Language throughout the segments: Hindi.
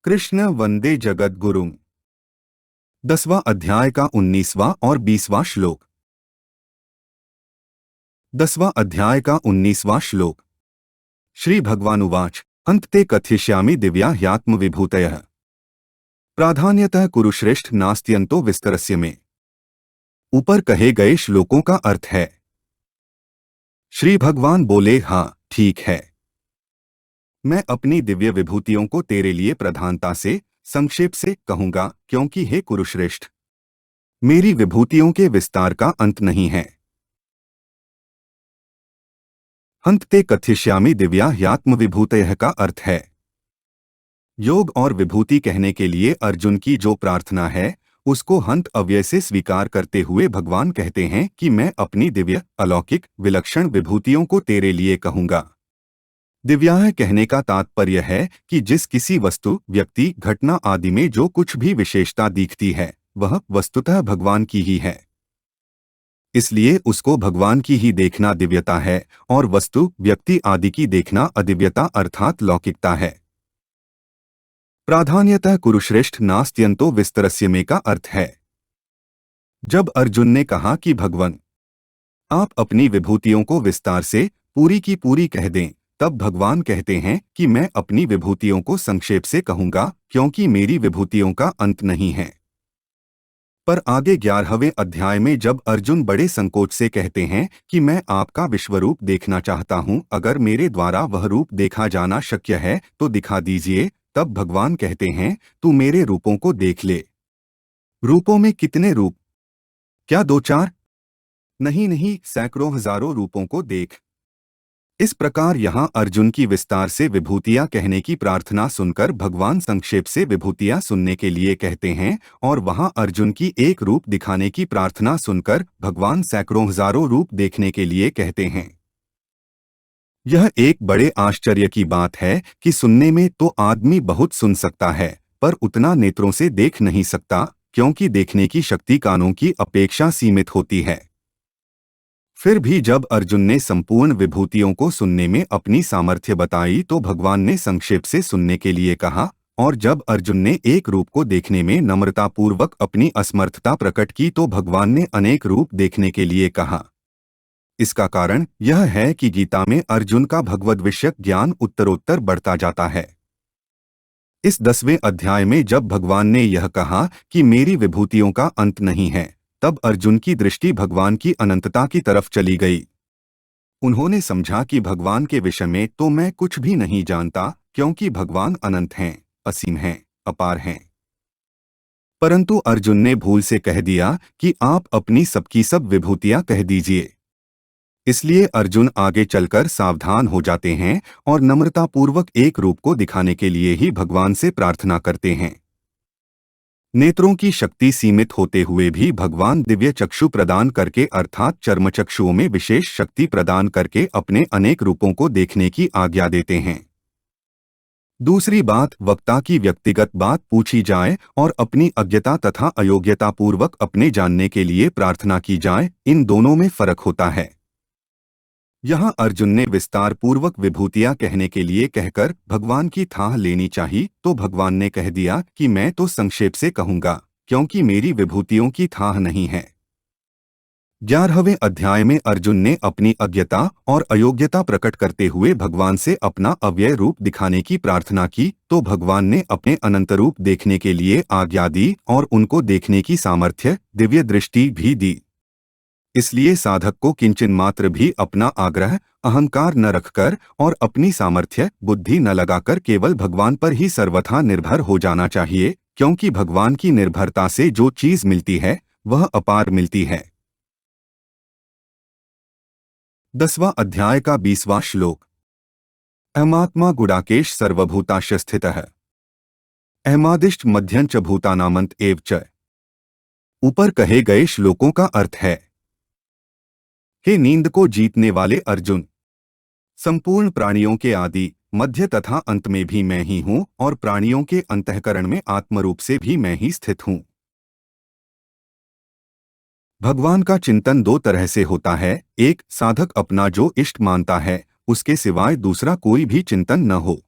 कृष्ण वंदे जगद्गुरुम। 10वां अध्याय का 19वां और 20वां श्लोक। 10वां अध्याय का 19वां श्लोक। श्री भगवानुवाच अन्ते कथयिष्यामि दिव्या ह्यात्मविभूतयः प्राधान्यतः कुरुश्रेष्ठ नास्त्यन्तो विस्तरस्य में। ऊपर कहे गए श्लोकों का अर्थ है। श्री भगवान बोले, हाँ ठीक है, मैं अपनी दिव्य विभूतियों को तेरे लिए प्रधानता से संक्षेप से कहूंगा, क्योंकि हे कुरुश्रेष्ठ, मेरी विभूतियों के विस्तार का अंत नहीं है। अन्ते कथयिष्यामि दिव्या ह्यात्मविभूतयः का अर्थ है योग और विभूति कहने के लिए अर्जुन की जो प्रार्थना है उसको हंत अव्यय से स्वीकार करते हुए भगवान कहते हैं कि मैं अपनी दिव्य अलौकिक विलक्षण विभूतियों को तेरे लिए कहूंगा। दिव्याह कहने का तात्पर्य है कि जिस किसी वस्तु, व्यक्ति, घटना आदि में जो कुछ भी विशेषता दिखती है वह वस्तुतः भगवान की ही है, इसलिए उसको भगवान की ही देखना दिव्यता है और वस्तु, व्यक्ति आदि की देखना अदिव्यता अर्थात लौकिकता है। प्राधान्यतः कुरुश्रेष्ठ नास्त्यन्तो विस्तरस्य में का अर्थ है जब अर्जुन ने कहा कि भगवान आप अपनी विभूतियों को विस्तार से पूरी की पूरी कह दें, तब भगवान कहते हैं कि मैं अपनी विभूतियों को संक्षेप से कहूंगा, क्योंकि मेरी विभूतियों का अंत नहीं है। पर आगे 11वें अध्याय में जब अर्जुन बड़े संकोच से कहते हैं कि मैं आपका विश्वरूप देखना चाहता हूं, अगर मेरे द्वारा वह रूप देखा जाना शक्य है तो दिखा दीजिए, तब भगवान कहते हैं तू मेरे रूपों को देख ले। रूपों में कितने रूप? क्या 2-4? नहीं, सैकड़ों हजारों रूपों को देख। इस प्रकार यहाँ अर्जुन की विस्तार से विभूतियाँ कहने की प्रार्थना सुनकर भगवान संक्षेप से विभूतियाँ सुनने के लिए कहते हैं, और वहाँ अर्जुन की एक रूप दिखाने की प्रार्थना सुनकर भगवान सैकड़ों हजारों रूप देखने के लिए कहते हैं। यह एक बड़े आश्चर्य की बात है कि सुनने में तो आदमी बहुत सुन सकता है, पर उतना नेत्रों से देख नहीं सकता, क्योंकि देखने की शक्ति कानों की अपेक्षा सीमित होती है। फिर भी जब अर्जुन ने संपूर्ण विभूतियों को सुनने में अपनी सामर्थ्य बताई तो भगवान ने संक्षेप से सुनने के लिए कहा, और जब अर्जुन ने एक रूप को देखने में नम्रतापूर्वक अपनी असमर्थता प्रकट की तो भगवान ने अनेक रूप देखने के लिए कहा। इसका कारण यह है कि गीता में अर्जुन का भगवद विषयक ज्ञान उत्तरोत्तर बढ़ता जाता है। इस 10वें अध्याय में जब भगवान ने यह कहा कि मेरी विभूतियों का अंत नहीं है, तब अर्जुन की दृष्टि भगवान की अनंतता की तरफ चली गई। उन्होंने समझा कि भगवान के विषय में तो मैं कुछ भी नहीं जानता, क्योंकि भगवान अनंत हैं, असीम हैं, अपार हैं। परंतु अर्जुन ने भूल से कह दिया कि आप अपनी सबकी सब विभूतियां कह दीजिए। इसलिए अर्जुन आगे चलकर सावधान हो जाते हैं और नम्रतापूर्वक एक रूप को दिखाने के लिए ही भगवान से प्रार्थना करते हैं। नेत्रों की शक्ति सीमित होते हुए भी भगवान दिव्य चक्षु प्रदान करके अर्थात चर्मचक्षुओं में विशेष शक्ति प्रदान करके अपने अनेक रूपों को देखने की आज्ञा देते हैं। दूसरी बात, वक्ता की व्यक्तिगत बात पूछी जाए और अपनी अज्ञता तथा अयोग्यता पूर्वक अपने जानने के लिए प्रार्थना की जाए, इन दोनों में फर्क होता है। यहाँ अर्जुन ने विस्तार पूर्वक विभूतियाँ कहने के लिए कहकर भगवान की थाह लेनी चाहिए, तो भगवान ने कह दिया कि मैं तो संक्षेप से कहूंगा, क्योंकि मेरी विभूतियों की थाह नहीं है। 11वें अध्याय में अर्जुन ने अपनी अज्ञता और अयोग्यता प्रकट करते हुए भगवान से अपना अव्यय रूप दिखाने की प्रार्थना की, तो भगवान ने अपने अनंत रूप देखने के लिए आज्ञा दी और उनको देखने की सामर्थ्य, दिव्य दृष्टि भी दी। इसलिए साधक को किंचन मात्र भी अपना आग्रह, अहंकार न रखकर और अपनी सामर्थ्य, बुद्धि न लगाकर केवल भगवान पर ही सर्वथा निर्भर हो जाना चाहिए, क्योंकि भगवान की निर्भरता से जो चीज मिलती है वह अपार मिलती है। 10वां अध्याय का 20वां श्लोक। अहमात्मा गुडाकेश सर्वभूताश स्थितः अहमादिष्ट मध्यंच भूतानामंत एव च। ऊपर कहे गए श्लोकों का अर्थ है, हे नींद को जीतने वाले अर्जुन, संपूर्ण प्राणियों के आदि, मध्य तथा अंत में भी मैं ही हूँ और प्राणियों के अंतःकरण में आत्मरूप से भी मैं ही स्थित हूँ। भगवान का चिंतन दो तरह से होता है, एक, साधक अपना जो इष्ट मानता है उसके सिवाय दूसरा कोई भी चिंतन न हो।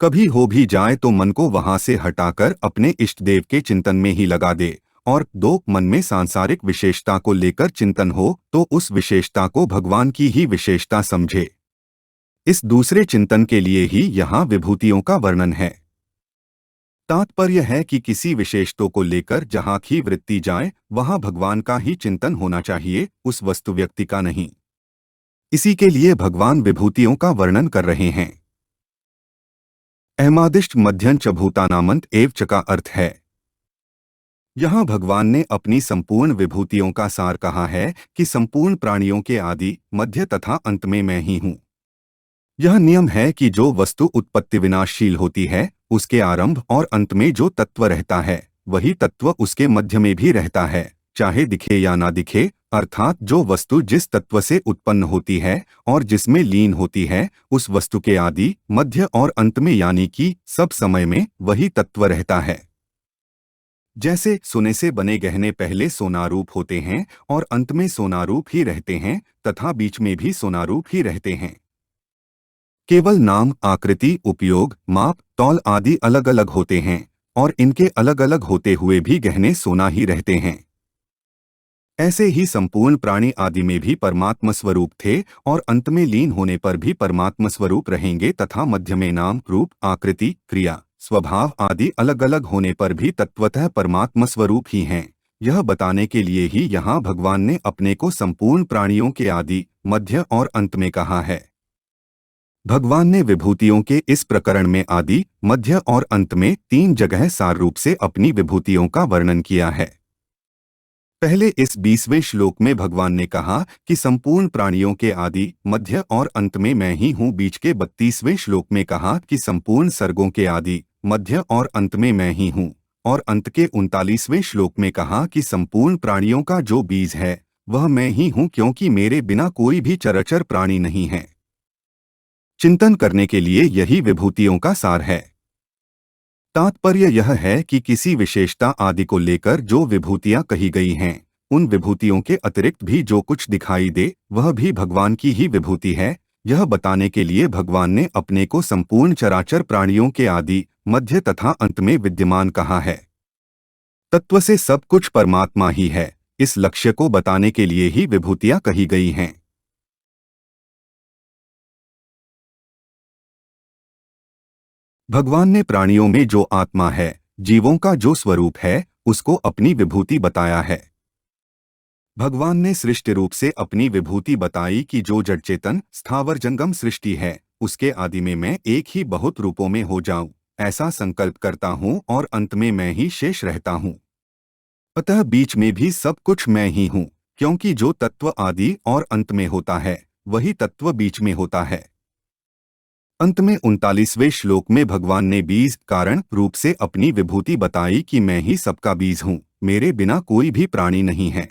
कभी हो भी जाए तो मन को वहां से हटाकर अपने इष्ट देव के चिंतन में ही लगा दे। और दो, मन में सांसारिक विशेषता को लेकर चिंतन हो तो उस विशेषता को भगवान की ही विशेषता समझे। इस दूसरे चिंतन के लिए ही यहाँ विभूतियों का वर्णन है। तात्पर्य है कि किसी विशेषता को लेकर जहाँ की वृत्ति जाए वहाँ भगवान का ही चिंतन होना चाहिए, उस वस्तु व्यक्ति का नहीं। इसी के लिए भगवान विभूतियों का वर्णन कर रहे हैं। अहमादिष्ट मध्यं च भूतानामंत एव च का अर्थ है, यहाँ भगवान ने अपनी संपूर्ण विभूतियों का सार कहा है कि संपूर्ण प्राणियों के आदि, मध्य तथा अंत में मैं ही हूँ। यह नियम है कि जो वस्तु उत्पत्ति विनाशशील होती है, उसके आरंभ और अंत में जो तत्व रहता है, वही तत्व उसके मध्य में भी रहता है, चाहे दिखे या ना दिखे। अर्थात जो वस्तु जिस तत्व से उत्पन्न होती है और जिसमें लीन होती है, उस वस्तु के आदि, मध्य और अंत में यानी कि सब समय में वही तत्व रहता है। जैसे सोने से बने गहने पहले सोनारूप होते हैं और अंत में सोनारूप ही रहते हैं, तथा बीच में भी सोनारूप ही रहते हैं। केवल नाम, आकृति, उपयोग, माप, तौल आदि अलग अलग होते हैं और इनके अलग अलग होते हुए भी गहने सोना ही रहते हैं। ऐसे ही संपूर्ण प्राणी आदि में भी परमात्म स्वरूप थे और अंत में लीन होने पर भी परमात्म स्वरूप रहेंगे, तथा मध्य में नाम, रूप, आकृति, क्रिया, स्वभाव आदि अलग अलग होने पर भी तत्वतः परमात्म स्वरूप ही हैं। यह बताने के लिए ही यहाँ भगवान ने अपने को संपूर्ण प्राणियों के आदि, मध्य और अंत में कहा है। भगवान ने विभूतियों के इस प्रकरण में आदि, मध्य और अंत में 3 जगह सार रूप से अपनी विभूतियों का वर्णन किया है। पहले इस 20वें श्लोक में भगवान ने कहा कि संपूर्ण प्राणियों के आदि, मध्य और अंत में मैं ही हूँ। बीच के 32वें श्लोक में कहा कि संपूर्ण सर्गों के आदि, मध्य और अंत में मैं ही हूँ। और अंत के 39वें श्लोक में कहा कि संपूर्ण प्राणियों का जो बीज है वह मैं ही हूँ, क्योंकि मेरे बिना कोई भी चराचर प्राणी नहीं है। चिंतन करने के लिए यही विभूतियों का सार है। तात्पर्य यह है कि किसी विशेषता आदि को लेकर जो विभूतियां कही गई हैं, उन विभूतियों के अतिरिक्त भी जो कुछ दिखाई दे वह भी भगवान की ही विभूति है। यह बताने के लिए भगवान ने अपने को संपूर्ण चराचर प्राणियों के आदि, मध्य तथा अंत में विद्यमान कहा है। तत्व से सब कुछ परमात्मा ही है, इस लक्ष्य को बताने के लिए ही विभूतियां कही गई हैं। भगवान ने प्राणियों में जो आत्मा है, जीवों का जो स्वरूप है, उसको अपनी विभूति बताया है। भगवान ने सृष्टि रूप से अपनी विभूति बताई कि जो जड़ चेतन स्थावर जंगम सृष्टि है, उसके आदि में मैं एक ही बहुत रूपों में हो जाऊं, ऐसा संकल्प करता हूं और अंत में मैं ही शेष रहता हूं। अतः बीच में भी सब कुछ मैं ही हूं, क्योंकि जो तत्व आदि और अंत में होता है वही तत्व बीच में होता है। अंत में 39वें श्लोक में भगवान ने बीज, कारण रूप से अपनी विभूति बताई कि मैं ही सबका बीज हूँ, मेरे बिना कोई भी प्राणी नहीं है।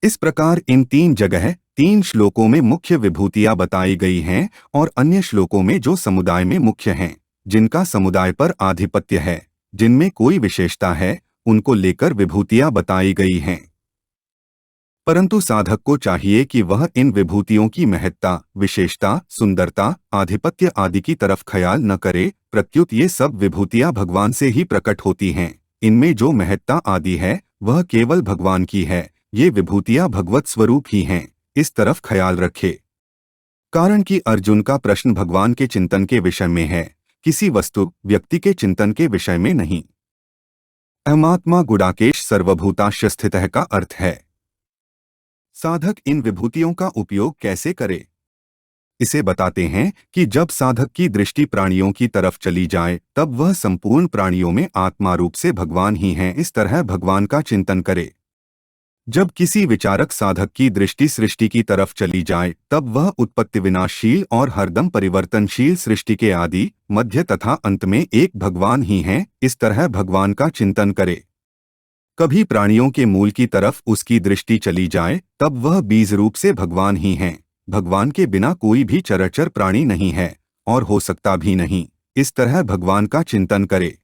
इस प्रकार इन 3 जगह 3 श्लोकों में मुख्य विभूतियां बताई गई हैं और अन्य श्लोकों में जो समुदाय में मुख्य हैं, जिनका समुदाय पर आधिपत्य है, जिनमें कोई विशेषता है, उनको लेकर विभूतियां बताई गई हैं। परंतु साधक को चाहिए कि वह इन विभूतियों की महत्ता, विशेषता, सुंदरता, आधिपत्य आदि की तरफ ख्याल न करे, प्रत्युत ये सब विभूतियां भगवान से ही प्रकट होती हैं। इनमें जो महत्ता आदि है वह केवल भगवान की है, ये विभूतियां भगवत स्वरूप ही हैं, इस तरफ ख्याल रखे। कारण कि अर्जुन का प्रश्न भगवान के चिंतन के विषय में है, किसी वस्तु, व्यक्ति के चिंतन के विषय में नहीं। अहमात्मा गुडाकेश सर्वभूताश्च स्थितः का अर्थ है। साधक इन विभूतियों का उपयोग कैसे करे, इसे बताते हैं कि जब साधक की दृष्टि प्राणियों की तरफ चली जाए तब वह संपूर्ण प्राणियों में आत्मा रूप से भगवान ही हैं, इस तरह भगवान का चिंतन करे। जब किसी विचारक साधक की दृष्टि सृष्टि की तरफ चली जाए तब वह उत्पत्ति विनाशशील और हरदम परिवर्तनशील सृष्टि के आदि, मध्य तथा अंत में एक भगवान ही हैं, इस तरह भगवान का चिंतन करे। कभी प्राणियों के मूल की तरफ उसकी दृष्टि चली जाए तब वह बीज रूप से भगवान ही हैं। भगवान के बिना कोई भी चराचर प्राणी नहीं है और हो सकता भी नहीं, इस तरह भगवान का चिंतन करे।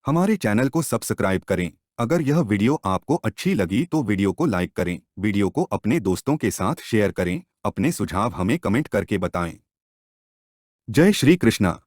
हमारे चैनल को सब्सक्राइब करें। अगर यह वीडियो आपको अच्छी लगी तो वीडियो को लाइक करें, वीडियो को अपने दोस्तों के साथ शेयर करें, अपने सुझाव हमें कमेंट करके बताएं। जय श्री कृष्णा।